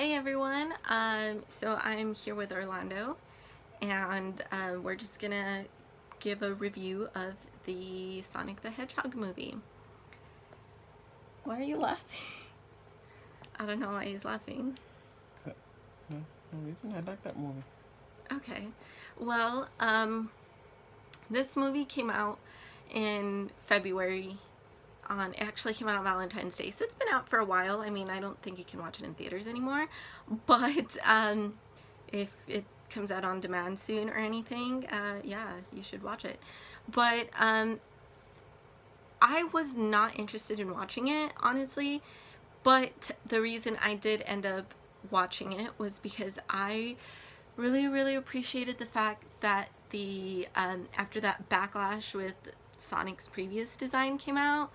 Hey everyone, so I'm here with Orlando, and we're just gonna give a review of the Sonic the Hedgehog movie. Why are you laughing? I don't know why he's laughing. No, no reason. I like that movie. Okay, well, this movie came out in February. It actually came out on Valentine's Day, so it's been out for a while. I mean, I don't think you can watch it in theaters anymore, but if it comes out on demand soon or anything, yeah, you should watch it. But I was not interested in watching it, honestly. But the reason I did end up watching it was because I really, really appreciated the fact that the after that backlash with Sonic's previous design came out,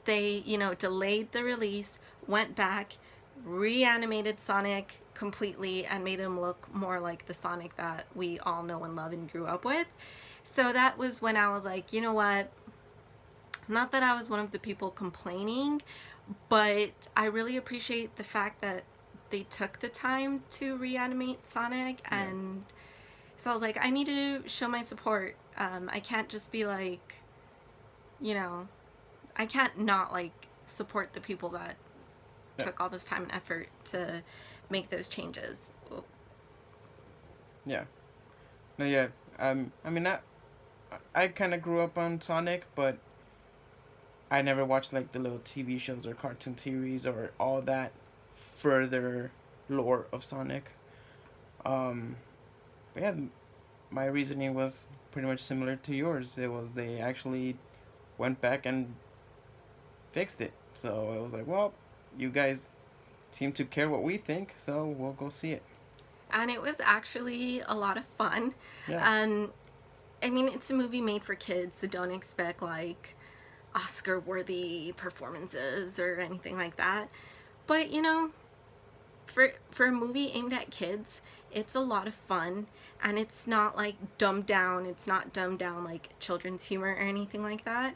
they, delayed the release, went back, reanimated Sonic completely, and made him look more like the Sonic that we all know and love and grew up with. So that was when I was like, you know what? Not that I was one of the people complaining, but I really appreciate the fact that they took the time to reanimate Sonic. Yeah, And so I was like, I need to show my support. I can't just be like, you know, I can't not like support the people that yeah, took all this time and effort to make those changes. yeah. No, yeah. I mean, I kind of grew up on Sonic, but I never watched like the little TV shows or cartoon series or all that further lore of Sonic. Um, but yeah, my reasoning was pretty much similar to yours. It was they actually went back and fixed it. So it was like, well, you guys seem to care what we think, so we'll go see it. And it was actually a lot of fun. Yeah, Um, I mean, it's a movie made for kids, so don't expect like Oscar worthy performances or anything like that. But for a movie aimed at kids, it's a lot of fun, and it's not like dumbed down. It's not dumbed down like children's humor or anything like that.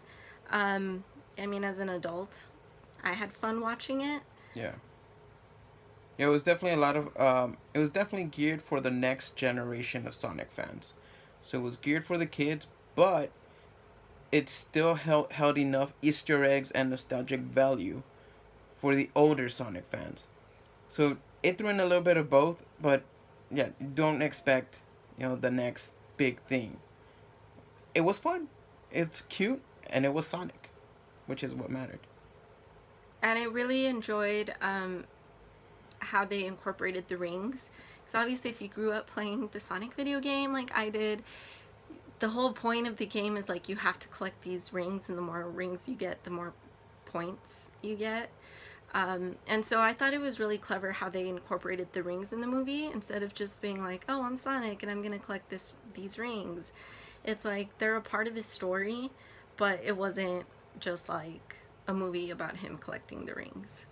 Um, I mean, as an adult, I had fun watching it. yeah. Yeah, it was definitely a lot of it was definitely geared for the next generation of Sonic fans. So it was geared for the kids, but it still held enough Easter eggs and nostalgic value for the older Sonic fans. So it threw in a little bit of both, but yeah, don't expect, the next big thing. It was fun. It's cute and it was Sonic, which is what mattered. And I really enjoyed how they incorporated the rings. Because obviously, if you grew up playing the Sonic video game like I did, the whole point of the game is like you have to collect these rings, and the more rings you get, the more points you get. And so I thought it was really clever how they incorporated the rings in the movie instead of just being like, "Oh, I'm Sonic and I'm gonna collect these rings." It's like they're a part of his story, but it wasn't just like a movie about him collecting the rings.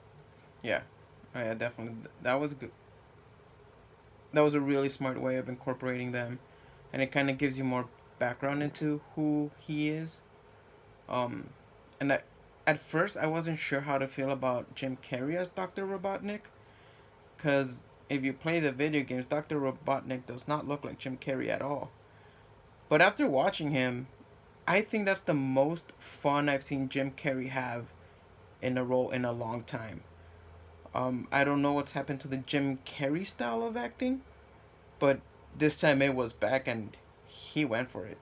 Yeah, oh, yeah, definitely. That was good. That was a really smart way of incorporating them, and it kind of gives you more background into who he is. Um, and at first I wasn't sure how to feel about Jim Carrey as Doctor Robotnik, because if you play the video games, Doctor Robotnik does not look like Jim Carrey at all. But after watching him, I think that's the most fun I've seen Jim Carrey have in a role in a long time. I don't know what's happened to the Jim Carrey style of acting, but this time it was back and he went for it.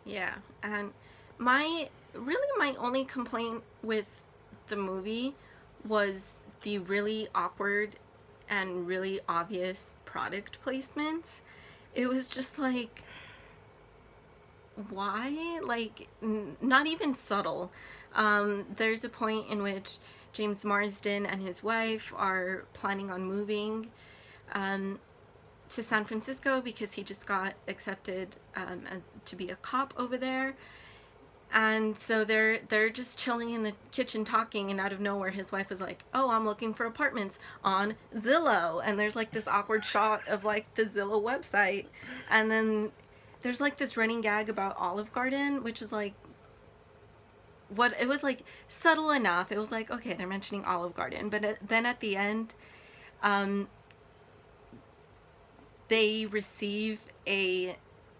Yeah, and my only complaint with the movie was the really awkward and really obvious product placements. It was just like, why? Like, not even subtle. There's a point in which James Marsden and his wife are planning on moving um, to San Francisco because he just got accepted to be a cop over there. And so they're just chilling in the kitchen talking, and out of nowhere his wife is like, "Oh, I'm looking for apartments on Zillow." And there's like this awkward shot of like the Zillow website. And then there's like this running gag about Olive Garden, which is like, what it was like subtle enough. It was like, okay, they're mentioning Olive Garden, but then at the end, um, they receive a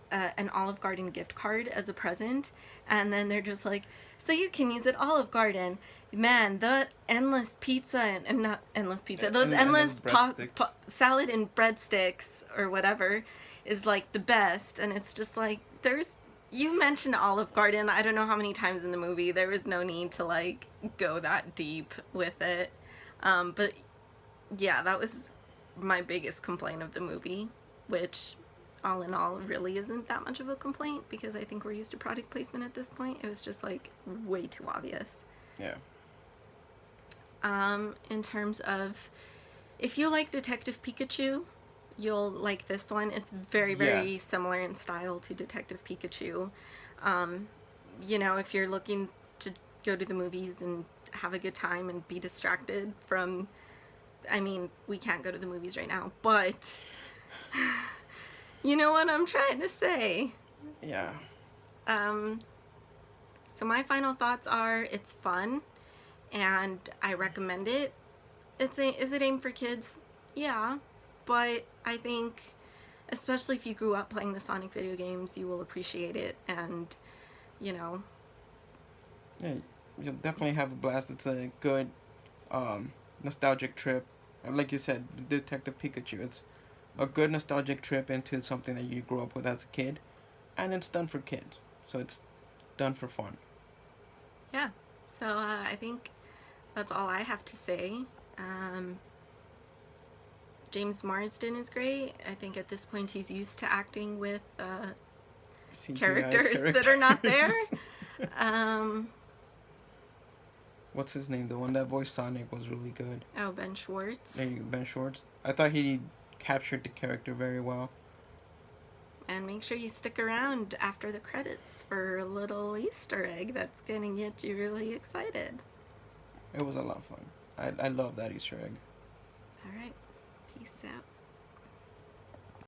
an Olive Garden gift card as a present, and then they're just like, so you can use it Olive Garden. Man, the endless pizza and not endless pizza, those And those endless breadsticks. salad and breadsticks or whatever is like the best. And it's just like, there's, you mentioned Olive Garden, I don't know how many times in the movie. There was no need to like go that deep with it. But yeah, that was my biggest complaint of the movie, which all in all really isn't that much of a complaint because I think we're used to product placement at this point. It was just like way too obvious. Yeah. In terms of, if you like Detective Pikachu, you'll like this one. It's very, very Yeah. similar in style to Detective Pikachu. You know, if you're looking to go to the movies and have a good time and be distracted from, I mean, we can't go to the movies right now, but you know what I'm trying to say. Yeah. So my final thoughts are, it's fun and I recommend it. Is it aimed for kids? Yeah, but I think especially if you grew up playing the Sonic video games, you will appreciate it, and you know, Yeah. You'll definitely have a blast. It's a good, nostalgic trip. And like you said, Detective Pikachu. It's a good nostalgic trip into something that you grew up with as a kid, and it's done for kids. So it's done for fun. yeah. So I think that's all I have to say. Um, James Marsden is great. I think at this point he's used to acting with characters that are not there. Um, What's his name? The one that voiced Sonic was really good. oh, Ben Schwartz. Ben Schwartz. I thought he captured the character very well. And make sure you stick around after the credits for a little Easter egg that's going to get you really excited. It was a lot of fun. I love that Easter egg. All right. Peace out.